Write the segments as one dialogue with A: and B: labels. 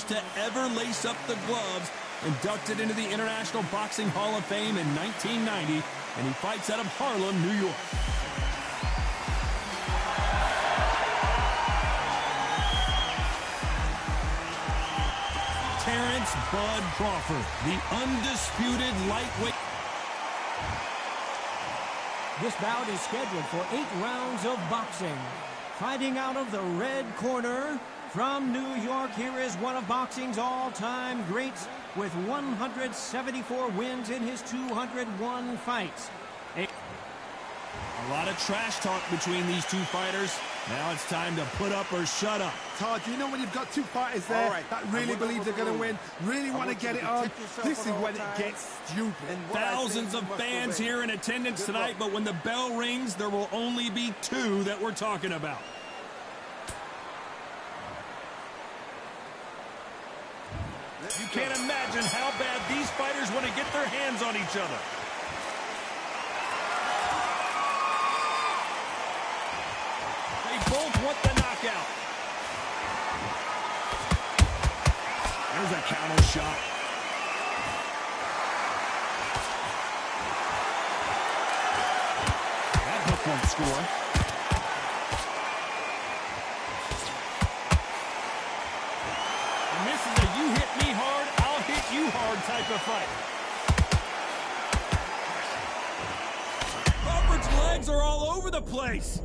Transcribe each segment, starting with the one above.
A: to ever lace up the gloves, inducted into the International Boxing Hall of Fame in 1990, and he fights out of Harlem, New York. Terrence Bud Crawford, the undisputed lightweight.
B: This bout is scheduled for 8 rounds of boxing. Fighting out of the red corner, from New York, here is one of boxing's all-time greats with 174 wins in his 201 fights.
A: A lot of trash talk between these two fighters. Now it's time to put up or shut up.
C: Todd, you know when you've got two fighters there that really believe they're going to win, really want to get it on, this is when it gets stupid.
A: Thousands of fans here in attendance tonight, but when the bell rings, there will only be 2 that we're talking about. You can't imagine how bad these fighters want to get their hands on each other. They both want the knockout. There's a counter shot. That hook won't score. And this is a you hit me hard, I'll hit you hard type of fight. Crawford's legs are all over the place.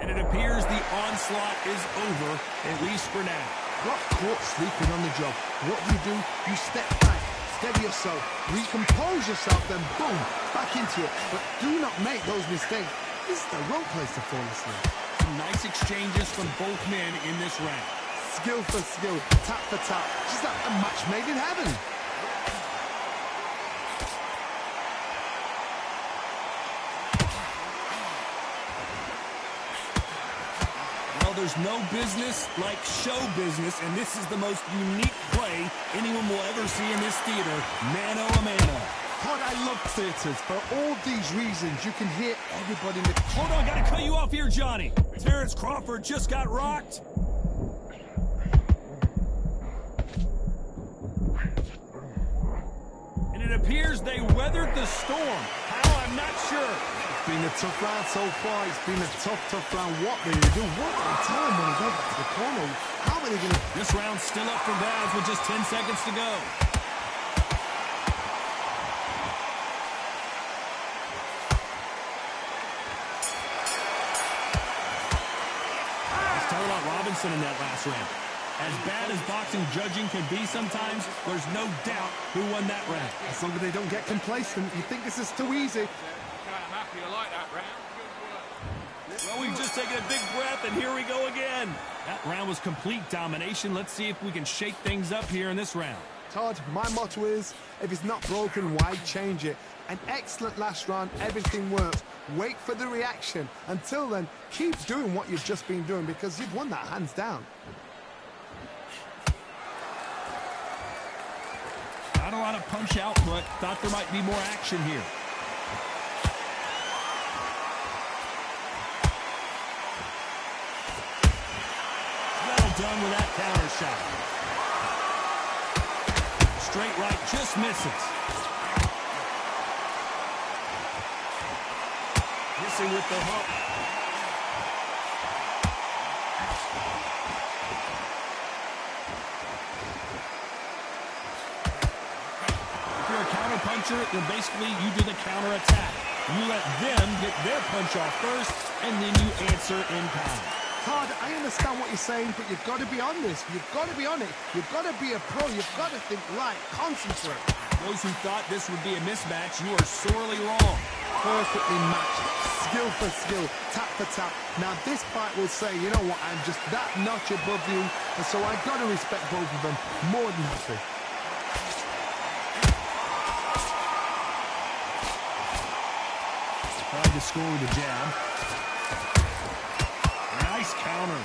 A: And it appears the onslaught is over, at least for now.
C: Got caught sleeping on the job. What do? You step back, steady yourself, recompose yourself, then boom, back into it. But do not make those mistakes. This is the wrong place to fall asleep.
A: Some nice exchanges from both men in this round.
C: Skill for skill, tap for tap. Just like a match made in heaven.
A: There's no business like show business, and this is the most unique play anyone will ever see in this theater, mano a mano.
C: God, I love theaters. For all these reasons, you can hear everybody in the...
A: Hold on, gotta cut you off here, Johnny. Terrence Crawford just got rocked. And it appears they weathered the storm. How, I'm not sure.
C: It's been a tough round so far. It's been a tough round. What are they going to do? What are they telling when they go back to the corner? How are they going to...
A: This round's still up for grabs with just 10 seconds to go. Let's tell about Robinson in that last round. As bad as boxing judging can be sometimes, there's no doubt who won that round.
C: As long as they don't get complacent, you think this is too easy.
A: Well, we've just taken a big breath, and here we go again. That round was complete domination. Let's see if we can shake things up here in this round.
C: Todd, my motto is, if it's not broken, why change it? An excellent last round, everything works. Wait for the reaction. Until then, keep doing what you've just been doing, because you've won that hands down.
A: Not a lot of punch output. Thought there might be more action here. Done with that counter shot. Straight right, just misses. Missing with the hook. If you're a counter puncher, then basically you do the counter attack. You let them get their punch off first, and then you answer in kind.
C: Todd, I understand what you're saying, but you've got to be on this. You've got to be on it. You've got to be a pro. You've got to think right. Concentrate.
A: Those who thought this would be a mismatch, you are sorely wrong.
C: Perfectly matched. Skill for skill. Tap for tap. Now, this fight will say, you know what, I'm just that notch above you, and so I've got to respect both of them. More than happy.
A: Tried to score with a jab. Nice counter.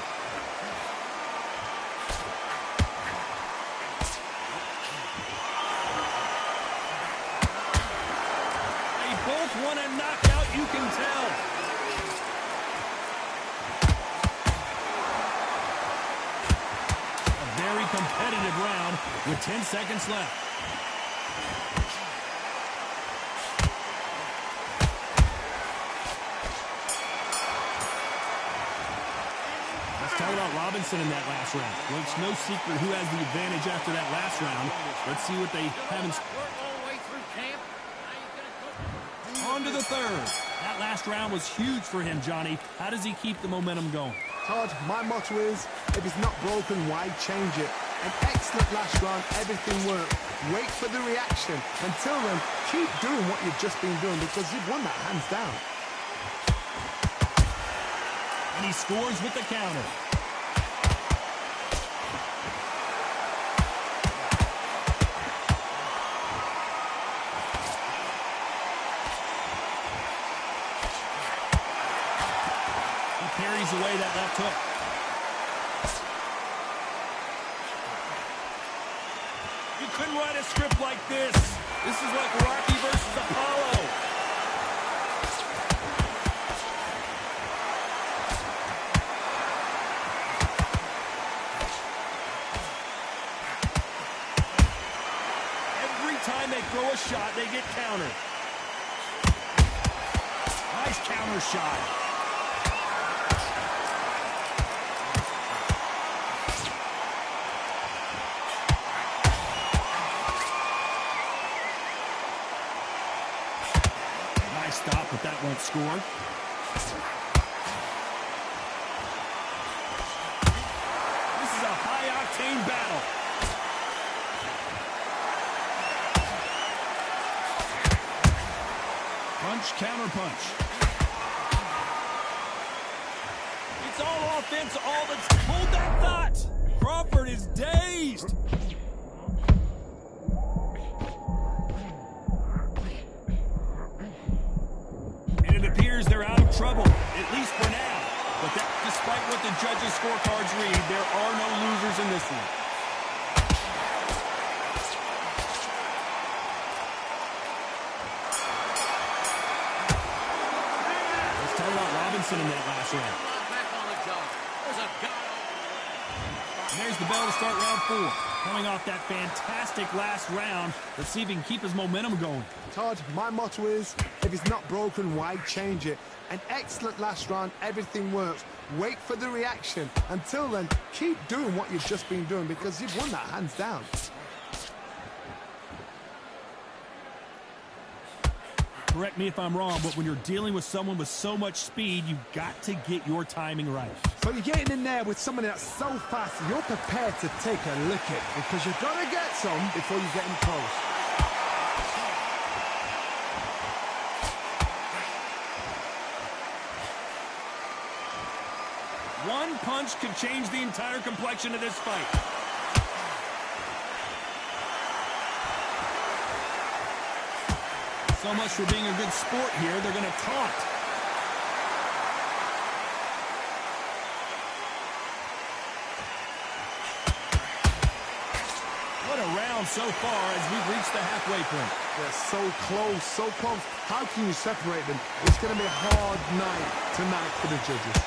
A: They both want a knockout, you can tell. 10 seconds left. Let's talk about Robinson in that last round. Well, it's no secret who has the advantage after that last round. Let's see what they have in. On to the third. That last round was huge for him, Johnny. How does he keep the momentum going?
C: Todd, my motto is, if it's not broken, why change it? An excellent last round, everything worked. Wait for the reaction. Until then, keep doing what you've just been doing because you've won that hands down.
A: And he scores with the counter. Carries away that left hook. You couldn't write a script like this. This is like Rocky versus Apollo. Every time they throw a shot, they get countered. Nice counter shot. Stop, but that won't score. This is a high-octane battle. Punch, counter punch. It's all offense, all that's... Hold that thought! Crawford is dazed. They're out of trouble, at least for now. But that, despite what the judges' scorecards read, there are no losers in this one. Let's talk about Robinson in that last round. And there's the bell to start round 4. Coming off that fantastic last round, let's see if he can keep his momentum going.
C: Todd, my motto is, if it's not broken, why change it? An excellent last round, everything works. Wait for the reaction. Until then, keep doing what you've just been doing because you've won that hands down.
A: Correct me if I'm wrong, but when you're dealing with someone with so much speed, you've got to get your timing right.
C: So you're getting in there with someone that's so fast, you're prepared to take a licking because you've got to get some before you get in close.
A: One punch could change the entire complexion of this fight. So much for being a good sport here. They're going to taunt. What a round so far as we've reached the halfway point.
C: They're so close, so close. How can you separate them? It's going to be a hard night tonight for the judges.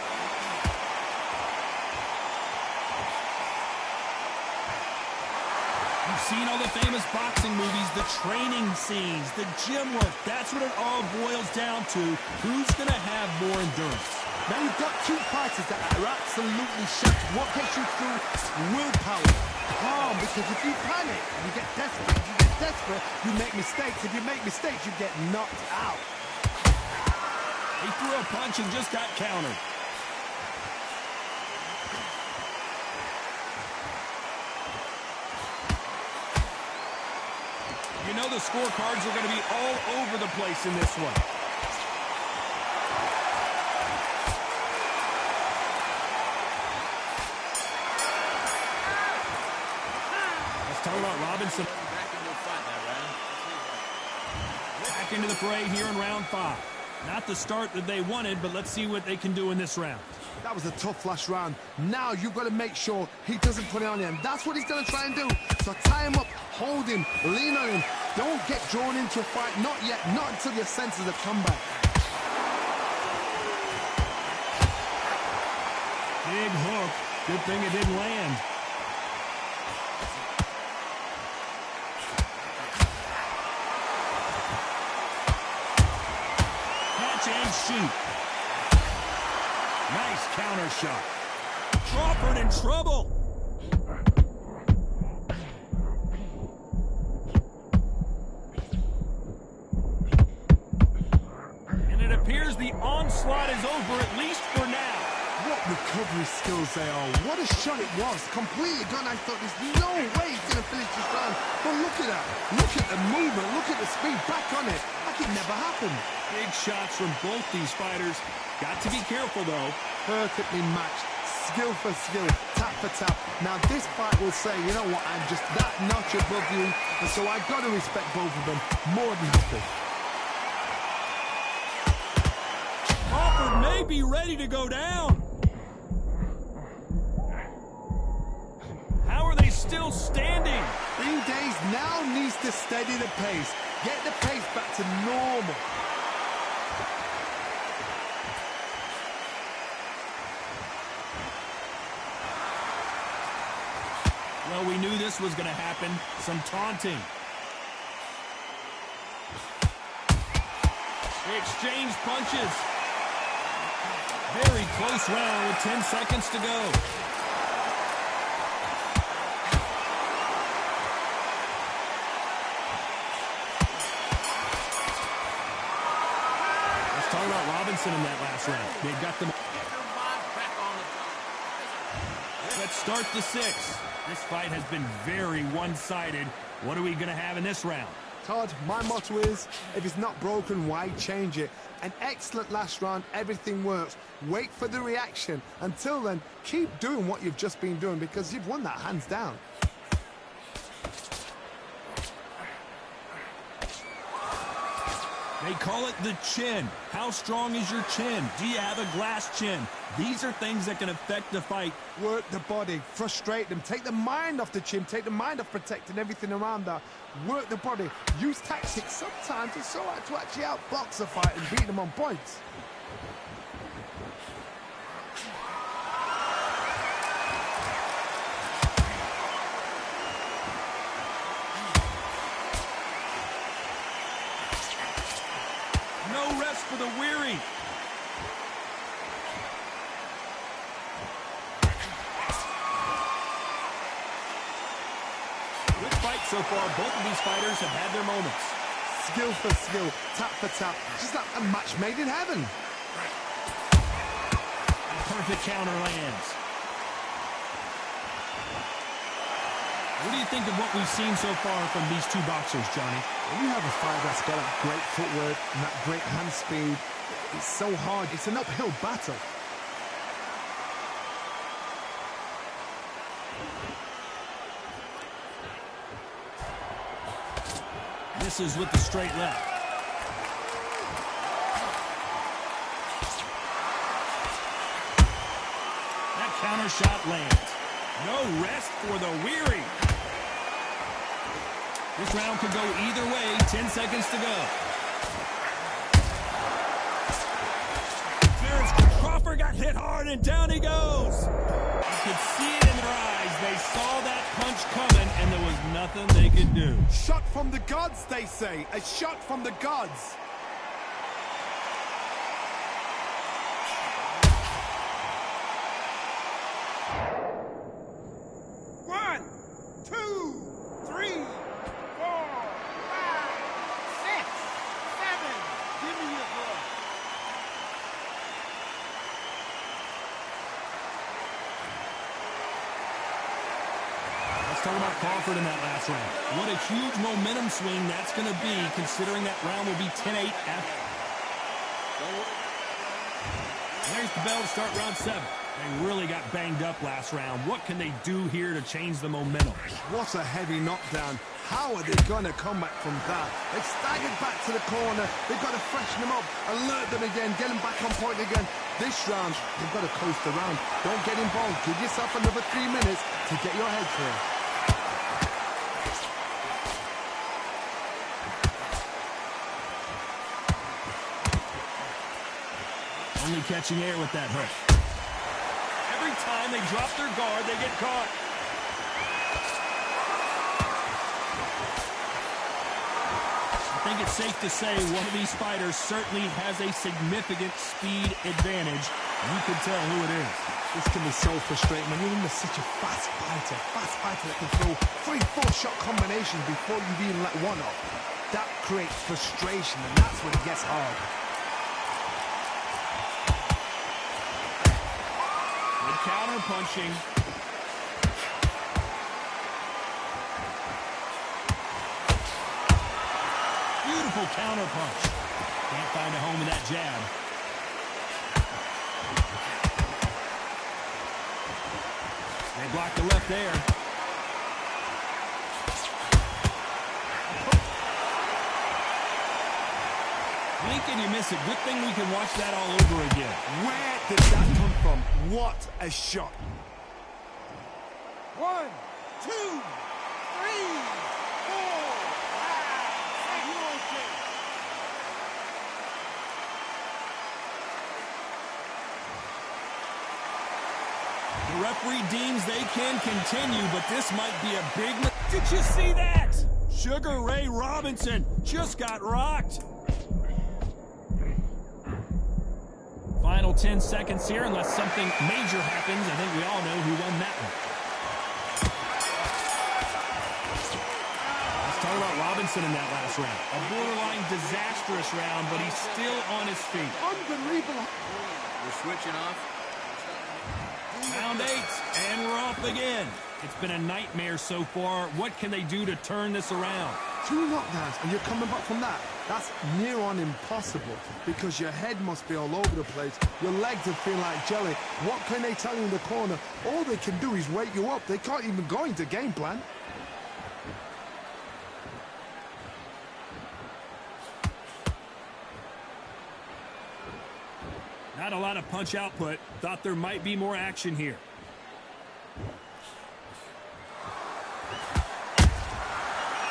A: You've seen all the famous boxing movies, the training scenes, the gym work. That's what it all boils down to. Who's going to have more endurance?
C: Now you've got two fighters that are absolutely shaky. What gets you through? Willpower. Calm, because if you panic, you get desperate. If you get desperate, you make mistakes. If you make mistakes, you get knocked out.
A: He threw a punch and just got countered. You know the scorecards are going to be all over the place in this one. Let's talk about Robinson. Back into the fray here in round 5. Not the start that they wanted, but let's see what they can do in this round.
C: That was a tough last round. Now you've got to make sure he doesn't put it on him. That's what he's going to try and do. So tie him up, hold him, lean on him. Don't get drawn into a fight. Not yet. Not until your senses have come back.
A: Big hook. Good thing it didn't land. deep. Nice counter shot. Crawford in trouble. And it appears the onslaught is over, at least for now.
C: What recovery skills they are. What a shot it was. Completely gone. I thought there's no way he's going to finish this round. But look at that. Look at the movement. Look at the speed. Back on it. Like it never happened.
A: Big shots from both these fighters. Got to be careful, though.
C: Perfectly matched. Skill for skill. Tap for tap. Now this fight will say, you know what, I'm just that notch above you. And so I've got to respect both of them. More than happy.
A: Crawford may be ready to go down. How are they still standing?
C: Green Days now needs to steady the pace. Get the pace back to normal.
A: Well, we knew this was going to happen. Some taunting. They exchange punches. Very close round with 10 seconds to go. Let's talk about Robinson in that last round. They got them. Let's start the sixth. This fight has been very one-sided. What are we going to have in this round?
C: Todd, my motto is, if it's not broken, why change it? An excellent last round, everything works. Wait for the reaction. Until then, keep doing what you've just been doing because you've won that hands down.
A: They call it the chin. How strong is your chin? Do you have a glass chin? These are things that can affect the fight.
C: Work the body, frustrate them, take the mind off the chin, take the mind off protecting everything around that. Work the body, use tactics. Sometimes it's all right to actually outbox a fight and beat them on points.
A: No rest for the weary. Good fight so far. Both of these fighters have had their moments.
C: Skill for skill, tap for tap. Just like a match made in heaven.
A: Perfect counter lands. What do you think of what we've seen so far from these two boxers, Johnny?
C: When you have a fighter that's got that great footwork and that great hand speed, it's so hard. It's an uphill battle.
A: Misses with the straight left. That counter shot lands. No rest for the weary. This round could go either way. 10 seconds to go. Crawford got hit hard and down he goes. You could see it in their eyes. They saw that punch coming and there was nothing they could do.
C: Shot from the gods, they say. A shot from the gods.
D: One, two, three, 4, 5, 6, 7. Give me your blood.
A: Let's talk about Crawford in that last round. What a huge momentum swing that's going to be, considering that round will be 10-8 after. There's the bell to start round 7. They really got banged up last round. What can they do here to change the momentum?
C: What a heavy knockdown. How are they going to come back from that? They've staggered back to the corner. They've got to freshen them up, alert them again, get them back on point again. This round, they've got to coast around. Don't get involved. Give yourself another 3 minutes to get your head clear.
A: Only catching air with that hook. Every time they drop their guard, they get caught. think it's safe to say one of these fighters certainly has a significant speed advantage. You can tell who it is.
C: This can be so frustrating when you're in such a fast fighter that can throw 3-4 shot combinations before you've even let one off. That creates frustration, and that's when it gets hard.
A: Good counter punching. Beautiful counter punch. Can't find a home in that jab. They block the left there. Blink and you miss it. Good thing we can watch that all over again.
C: Where did that come from? What a shot.
D: 1, 2, 3, 4, 5, 6.
A: The referee deems they can continue, but this might be a big... Did you see that? Sugar Ray Robinson just got rocked. Final 10 seconds here, unless something major happens. I think we all know who won that one. Let's talk about Robinson in that last round. A borderline disastrous round, but he's still on his feet.
C: Unbelievable.
E: We're switching off.
A: Round 8, and we're off again. It's been a nightmare so far. What can they do to turn this around?
C: 2 knockdowns, and you're coming back from that. That's near on impossible, because your head must be all over the place. Your legs are feeling like jelly. What can they tell you in the corner? All they can do is wake you up. They can't even go into game plan.
A: Not a lot of punch output. Thought there might be more action here.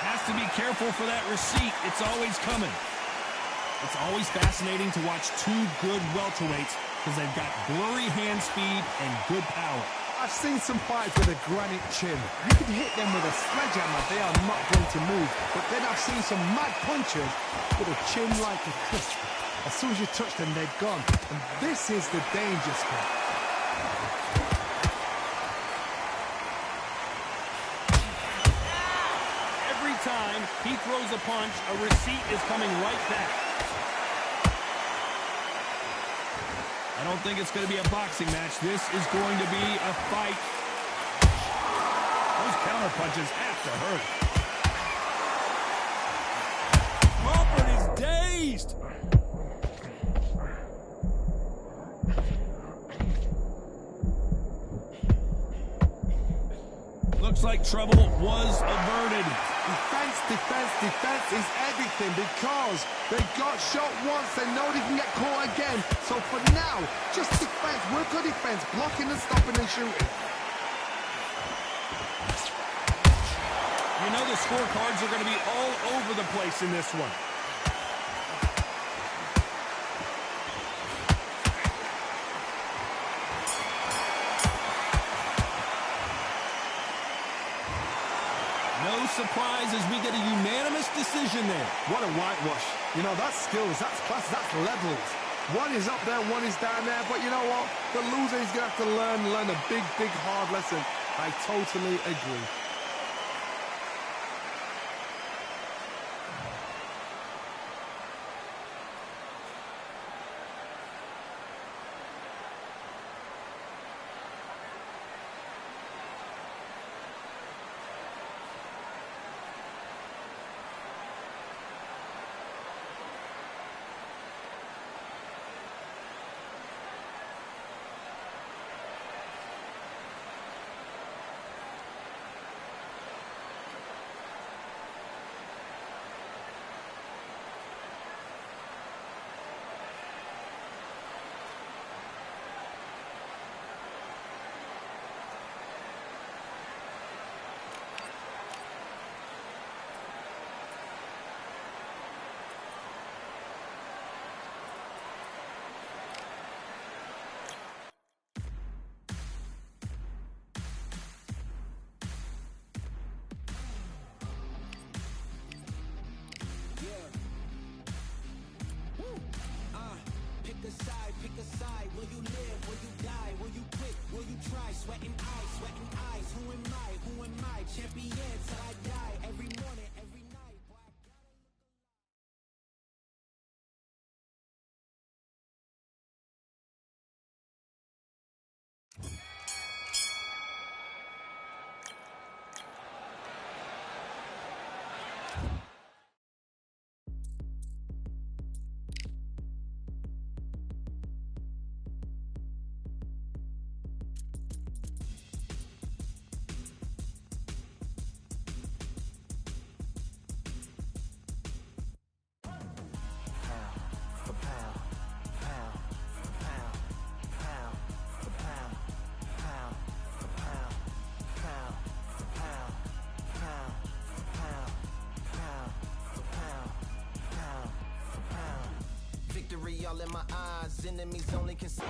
A: Has to be careful for that receipt. It's always coming. It's always fascinating to watch 2 good welterweights because they've got blurry hand speed and good power.
C: I've seen some fights with a granite chin. You can hit them with a sledgehammer. They are not going to move. But then I've seen some mad punchers with a chin like a crisp. As soon as you touch them, they're gone. And this is the danger spot.
A: Every time he throws a punch, a receipt is coming right back. I don't think it's going to be a boxing match. This is going to be a fight. Those counter punches have to hurt. Crawford is dazed. Looks like trouble was averted.
C: Defense is everything, because they got shot once. They know they can get caught again. So for now, just defense. Work on defense. Blocking and stopping and shooting.
A: You know the scorecards are going to be all over the place in this one. No surprise as we get a unanimous decision there.
C: What a whitewash. You know, that's skills, that's class, that's levels. One is up there, one is down there. But you know what? The loser is going to have to learn a big, hard lesson. I totally agree.
F: sweating eyes. Who am I? Champion till I die. Every morning, every night. Boy, I gotta victory all in my eyes, enemies only can see.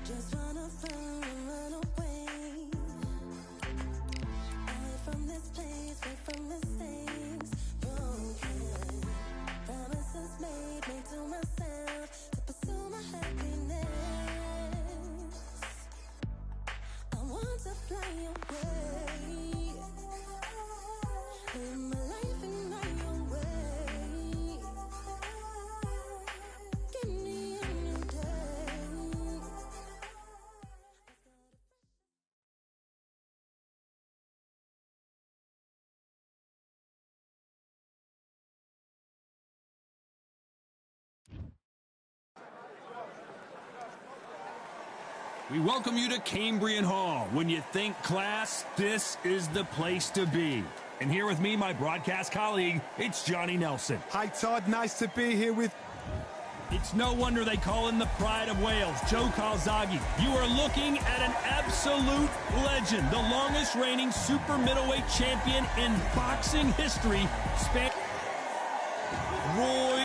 G: Just wanna run away from this place, away from mistakes broken. Promises made to myself to pursue my happiness. I want to fly away, live my life in my own way. Give me a new day.
A: We welcome you to Cambrian Hall. When you think class, this is the place to be. And here with me, my broadcast colleague, it's Johnny Nelson.
C: Hi, Todd. Nice to be here with...
A: It's no wonder they call him the pride of Wales, Joe Calzaghe. You are looking at an absolute legend, the longest reigning super middleweight champion in boxing history. Roy.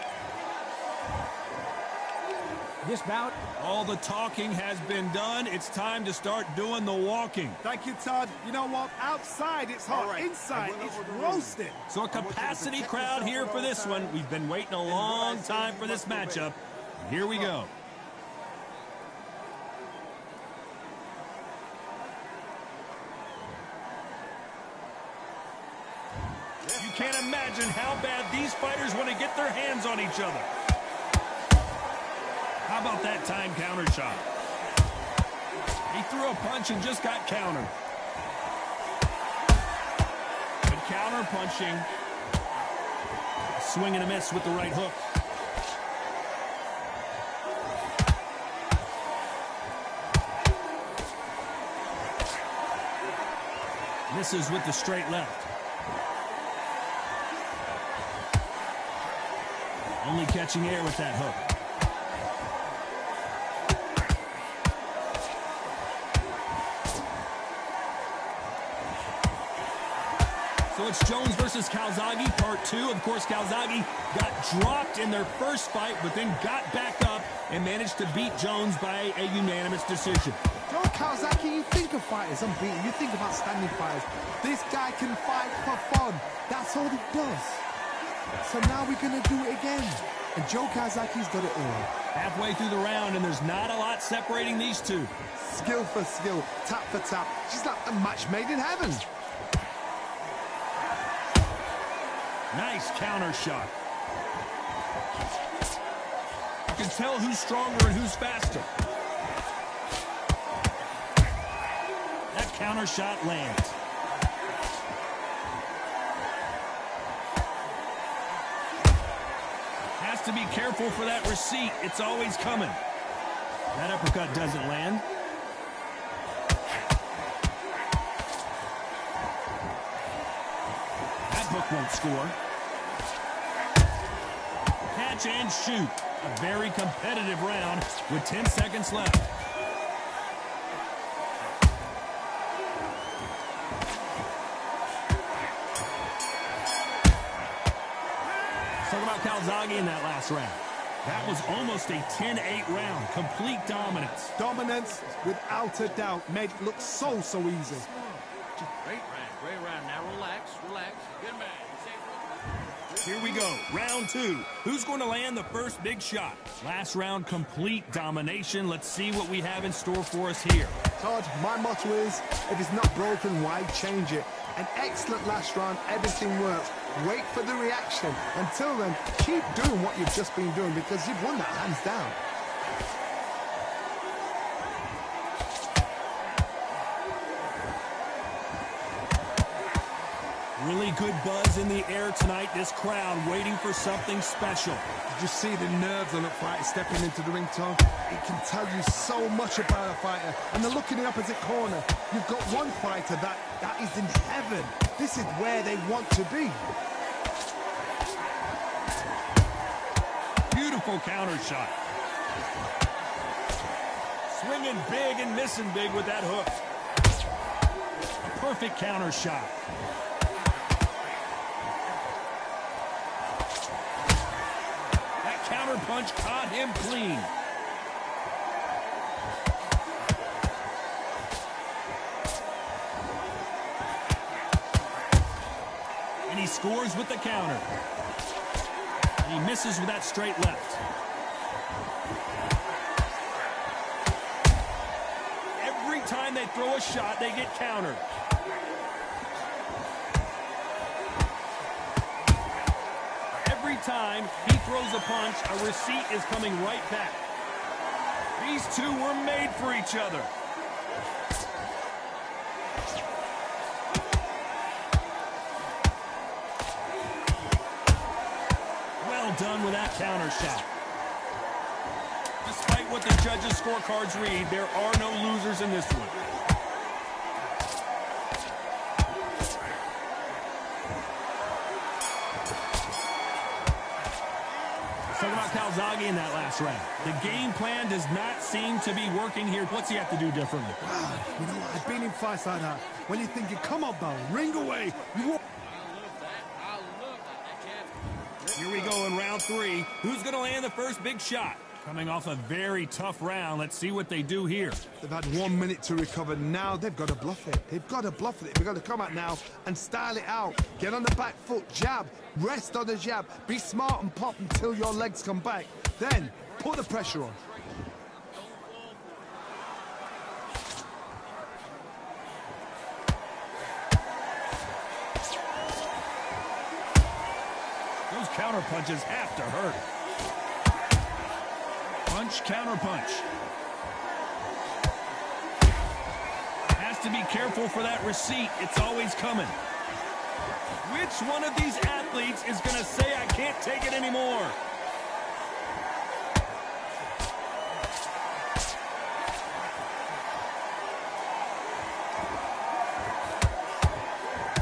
B: This bout.
A: All the talking has been done. It's time to start doing the walking.
C: Thank you, Todd. You know what? Outside, it's hot.
D: right.
C: Inside, it's roasting.
A: So a capacity crowd here for this one. We've been waiting a long time for this matchup. Here we go. You can't imagine how bad these fighters want to get their hands on each other. How about that time counter shot? He threw a punch and just got countered. Good counter punching. Swing and a miss with the right hook. Misses with the straight left. Only catching air with that hook. So it's Jones versus Calzaghe, part 2. Of course, Calzaghe got dropped in their first fight, but then got back up and managed to beat Jones by a unanimous decision.
C: Joe Calzaghe, you think of fighters unbeaten, you think of outstanding fighters. This guy can fight for fun. That's all he does. So now we're going to do it again. And Joe Calzaghe's got it all.
A: Halfway through the round, and there's not a lot separating these two.
C: Skill for skill, tap for tap. She's like a match made in heaven.
A: Nice counter shot. You can tell who's stronger and who's faster. That counter shot lands. Has to be careful for that receipt. It's always coming. That uppercut doesn't land. That hook won't score. Catch and shoot. A very competitive round with 10 seconds left. Talk about Calzaghe in that last round. That was almost a 10-8 round. Complete dominance.
C: Dominance, without a doubt, made it look so easy.
E: Great round. Now relax. Good man.
A: Here we go, round 2. Who's going to land the first big shot? Last round, complete domination. Let's see what we have in store for us here.
C: Todd, my motto is, if it's not broken, why change it? An excellent last round, everything works. Wait for the reaction. Until then, keep doing what you've just been doing because you've won that hands down.
A: Really good buzz in the air tonight. This crowd waiting for something special.
C: Did you see the nerves on a fighter stepping into the ring, Tom? It can tell you so much about a fighter. And the look in the opposite corner. You've got one fighter that is in heaven. This is where they want to be.
A: Beautiful counter shot. Swinging big and missing big with that hook. A perfect counter shot. Counter punch caught him clean. And he scores with the counter. And he misses with that straight left. Every time they throw a shot, they get countered. Time he throws a punch, a receipt is coming right back. These two were made for each other. Well done with that counter shot. Despite what the judges' scorecards read, there are no losers in this one. Talk about Calzaghe in that last round. The game plan does not seem to be working here. What's he have to do differently?
C: Wow, you know what? I've been in fights like that. When you're thinking, come on, Bell, ring away.
E: I love that.
A: Here we go in round 3. Who's going to land the first big shot? Coming off a very tough round. Let's see what they do here.
C: They've had 1 minute to recover. Now they've got to bluff it. They've got to bluff it. They've got to come out now and style it out. Get on the back foot, jab, rest on the jab. Be smart and pop until your legs come back. Then put the pressure on.
A: Those counter punches have to hurt. Punch, counter punch. Has to be careful for that receipt. It's always coming. Which one of these athletes is going to say, I can't take it anymore?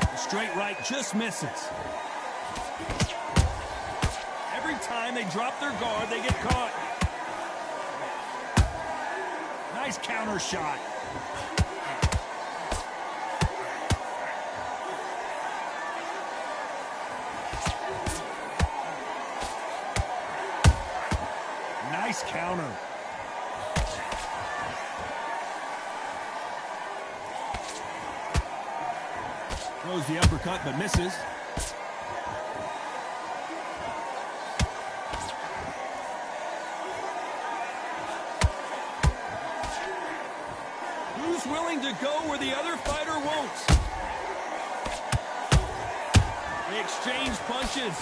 A: The straight right just misses. Every time they drop their guard, they get caught. Nice counter shot. Nice counter. Throws the uppercut but misses. Who's willing to go where the other fighter won't? They exchange punches.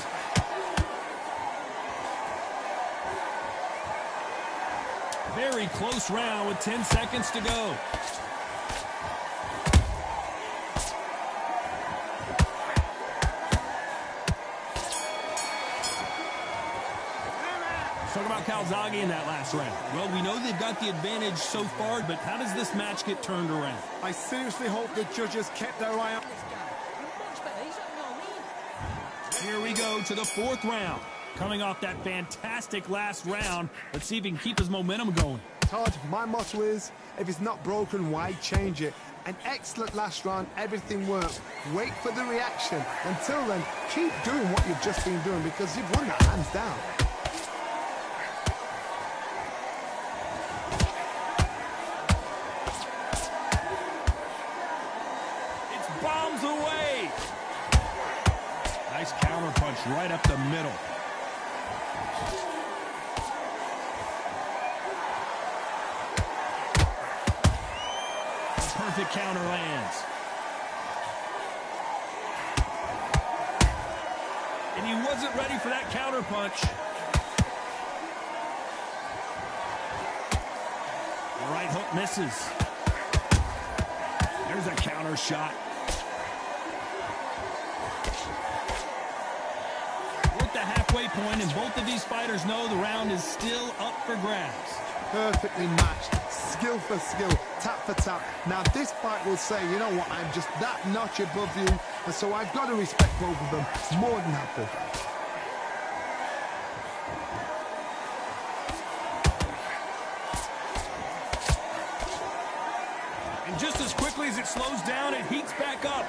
A: Very close round with 10 seconds to go. Talk about Calzaghe in that last round. Well, we know they've got the advantage so far, but how does this match get turned around?
C: I seriously hope the judges kept their eye on.
A: Here we go to the fourth round. Coming off that fantastic last round, let's see if he can keep his momentum going.
C: Todd, my motto is, if it's not broken, why change it? An excellent last round, everything works. Wait for the reaction. Until then, keep doing what you've just been doing because you've won that hands down.
A: It's bombs away. Nice counter punch right up the middle. Perfect counter lands. And he wasn't ready for that counter punch. The right hook misses. There's a counter shot. We're at the halfway point, and both of these fighters know the round is still up for grabs.
C: Perfectly matched, skill for skill, tap for tap. Now this fight will say, you know what, I'm just that notch above you, and so I've got to respect both of them more than happy.
A: And just as quickly as it slows down, it heats back up.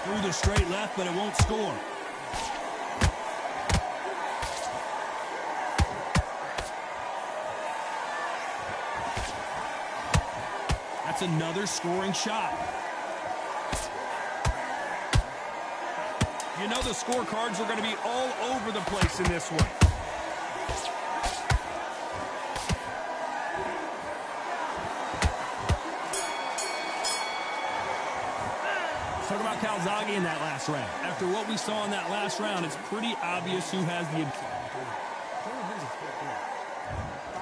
A: Through the straight left, but it won't score. That's another scoring shot. You know the scorecards are going to be all over the place in this one. Let's talk about Calzaghe in that last round. After what we saw in that last round, it's pretty obvious who has the...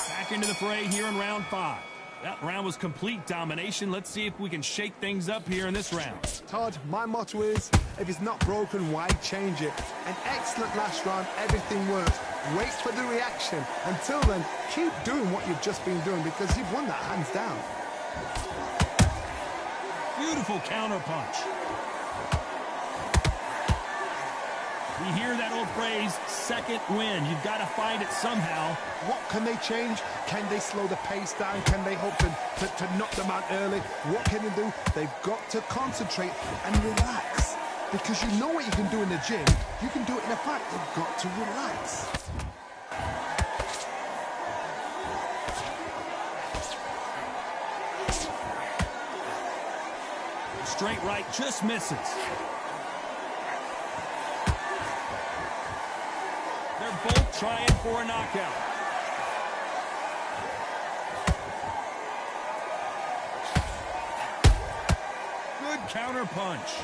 A: Back into the fray here in round 5. That round was complete domination. Let's see if we can shake things up here in this round.
C: Todd, my motto is, if it's not broken, why change it? An excellent last round, everything works. Wait for the reaction. Until then, keep doing what you've just been doing because you've won that hands down.
A: Beautiful counter punch. We hear that old phrase, second win. You've got to find it somehow.
C: What can they change? Can they slow the pace down? Can they hope to knock them out early? What can they do? They've got to concentrate and relax. Because you know what you can do in the gym. You can do it in a fight. They've got to relax.
A: Straight right just misses. They're both trying for a knockout. Good counter punch.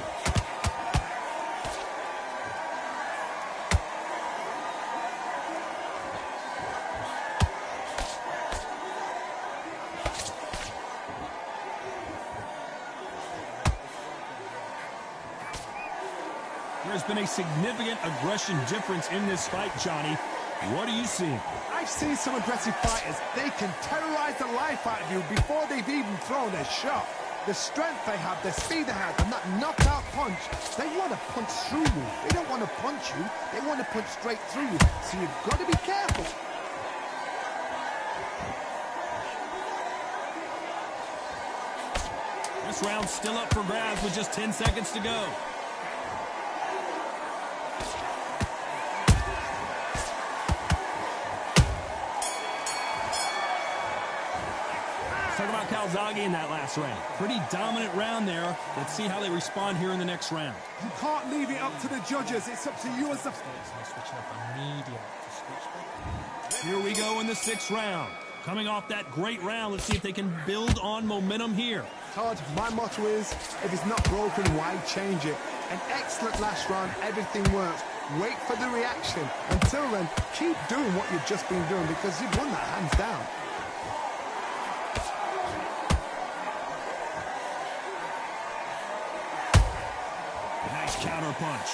A: There's been a significant aggression difference in this fight, Johnny. What are you seeing?
C: I've seen some aggressive fighters. They can terrorize the life out of you before they've even thrown a shot. The strength they have, the speed they have, and that knockout punch, they want to punch through you. They don't want to punch you. They want to punch straight through you. So you've got to be careful.
A: This round's still up for grabs with just 10 seconds to go. Talk about Calzaghe in that last round. Pretty dominant round there. Let's see how they respond here in the next round.
C: You can't leave it up to the judges. It's up to you as the...
A: Here we go in the 6th round. Coming off that great round, let's see if they can build on momentum here.
C: Todd, my motto is, if it's not broken, why change it? An excellent last round, everything works. Wait for the reaction. Until then, keep doing what you've just been doing because you've won that hands down.
A: Nice counter punch.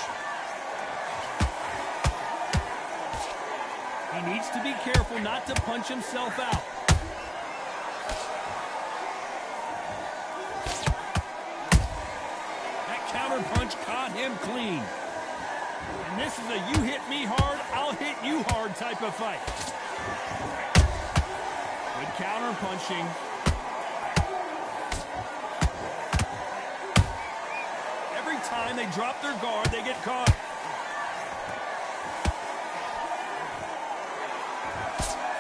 A: He needs to be careful not to punch himself out. counter punch caught him clean. And this is a you hit me hard, I'll hit you hard type of fight. Good counter punching. Every time they drop their guard, they get caught.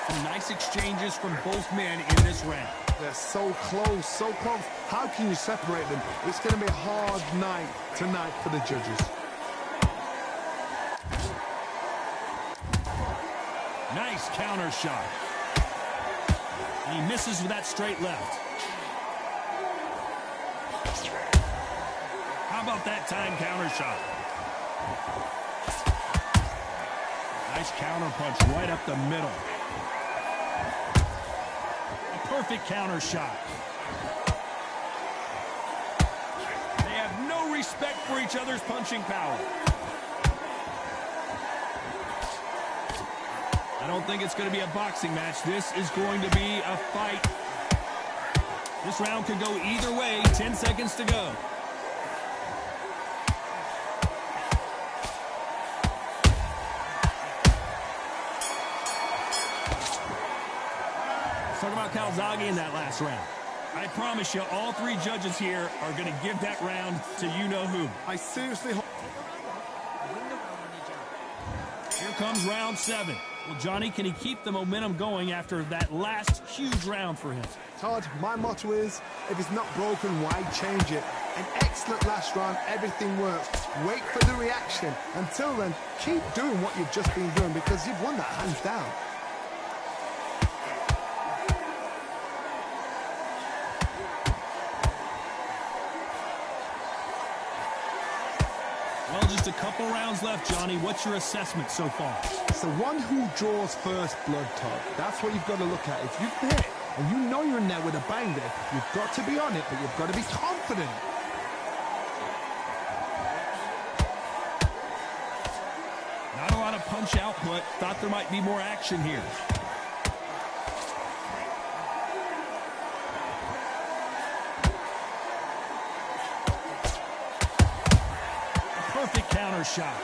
A: Some nice exchanges from both men in this round.
C: They're so close, so close. How can you separate them? It's going to be a hard night tonight for the judges.
A: Nice counter shot. And he misses with that straight left. How about that time counter shot? Nice counter punch right up the middle. A perfect counter shot. They have no respect for each other's punching power. I don't think it's going to be a boxing match. This is going to be a fight. This round could go either way. 10 seconds to go. Let's talk about Calzaghe in that last round. I promise you, all three judges here are going to give that round to you-know-who.
C: I seriously hope...
A: Here comes round 7. Well, Johnny, can he keep the momentum going after that last huge round for him?
C: Todd, my motto is, if it's not broken, why change it? An excellent last round, everything works. Wait for the reaction. Until then, keep doing what you've just been doing because you've won that hands down.
A: Well, just a couple rounds left, Johnny. What's your assessment so far?
C: It's the one who draws first blood, Todd. That's what you've got to look at. If you've hit and you know you're in there with a bang there, you've got to be on it, but you've got to be confident.
A: Not a lot of punch output. Thought there might be more action here. Perfect counter shot.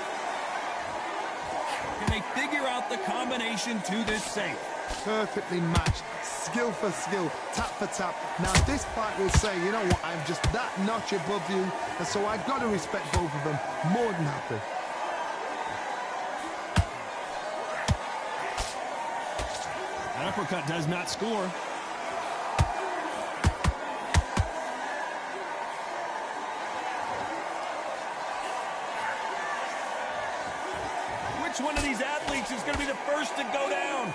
A: Can they figure out the combination to this safe?
C: Perfectly matched, skill for skill, tap for tap. Now this fight will say, you know what, I'm just that notch above you, and so I've got to respect both of them. More than happy.
A: That uppercut does not score. Which one of these athletes is going to be the first to go down?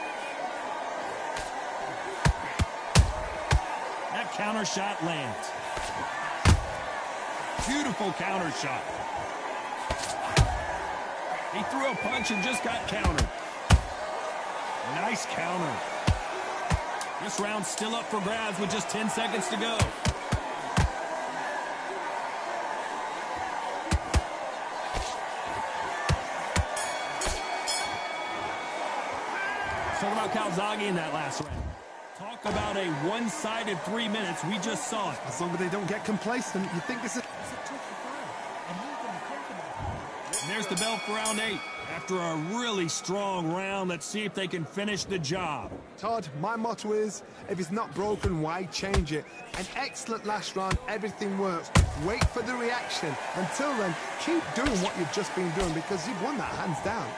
A: That counter shot lands. Beautiful counter shot. He threw a punch and just got countered. Nice counter. This round's still up for grabs with just 10 seconds to go. Talk about Calzaghe in that last round. Talk about a one-sided 3 minutes. We just saw it.
C: As long as they don't get complacent, you think this is...
A: And there's the bell for round 8. After a really strong round, let's see if they can finish the job.
C: Todd, my motto is, if it's not broken, why change it? An excellent last round, everything works. Wait for the reaction. Until then, keep doing what you've just been doing because you've won that hands down.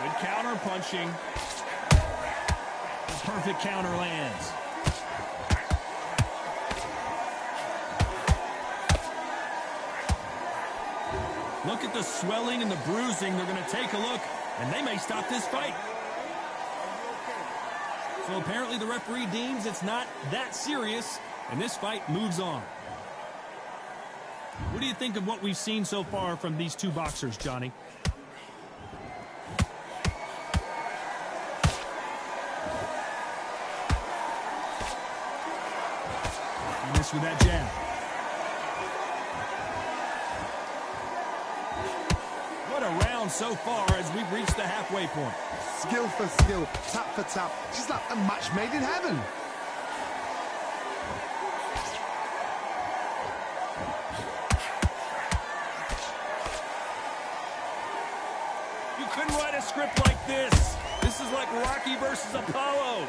A: Good counter punching. The perfect counter lands. Look at the swelling and the bruising. They're going to take a look, and they may stop this fight. So apparently the referee deems it's not that serious, and this fight moves on. What do you think of what we've seen so far from these two boxers, Johnny? He missed with that jab. What a round so far as we've reached the halfway point.
C: Skill for skill, tap for tap. Just like a match made in heaven.
A: couldn't write a script like this. This is like Rocky versus Apollo.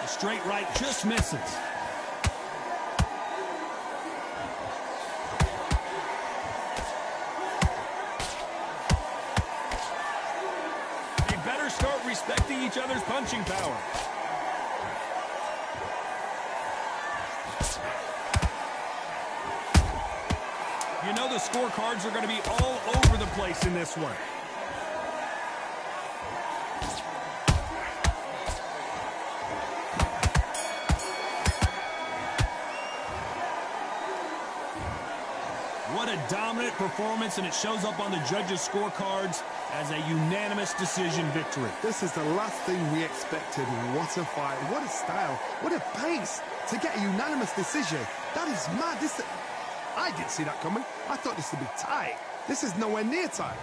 A: The straight right just misses. They better start respecting each other's punching power. You know the scorecards are going to be all over the place in this one. What a dominant performance, and it shows up on the judges' scorecards as a unanimous decision victory.
C: This is the last thing we expected. What a fight, what a style, what a pace to get a unanimous decision. That is mad. I didn't see that coming. I thought this would be tight. This is nowhere near tight.